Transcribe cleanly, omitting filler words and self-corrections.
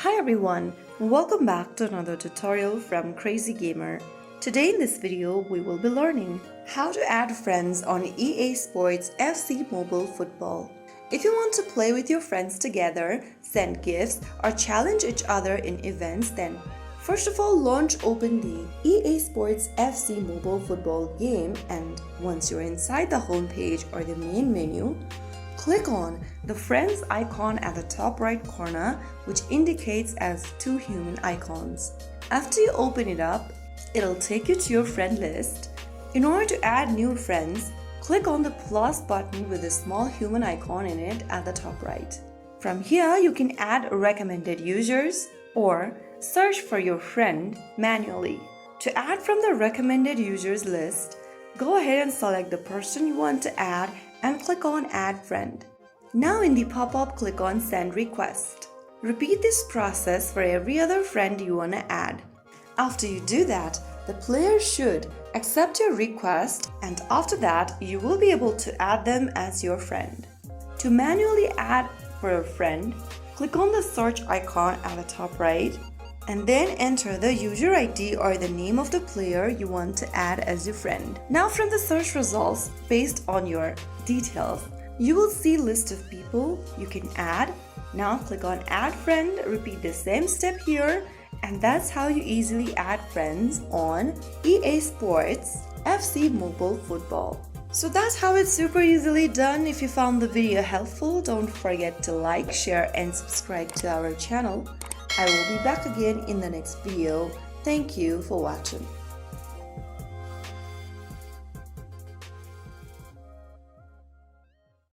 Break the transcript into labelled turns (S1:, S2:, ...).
S1: Hi everyone, welcome back to another tutorial from Crazy Gamer. Today in this video we will be learning how to add friends on EA Sports FC Mobile Football. If you want to play with your friends together, send gifts or challenge each other in events, then first of all open the EA Sports FC Mobile Football game, and once you're inside the home page or the main menu, click on the friends icon at the top right corner, which indicates as two human icons. After you open it up, it'll take you to your friend list. In order to add new friends, click on the plus button with a small human icon in it at the top right. From here, you can add recommended users or search for your friend manually. To add from the recommended users list, go ahead and select the person you want to add and click on Add Friend. Now in the pop-up, click on Send Request. Repeat this process for every other friend you want to add. After you do that, the player should accept your request, and after that, you will be able to add them as your friend. To manually add for a friend, click on the search icon at the top right, and then enter the user ID or the name of the player you want to add as your friend. Now from the search results, based on your details, you will see list of people you can add. Now click on Add Friend, repeat the same step here, and that's how you easily add friends on EA Sports FC Mobile Football. So that's how it's super easily done. If you found the video helpful, don't forget to like, share and subscribe to our channel. I will be back again in the next video. Thank you for watching.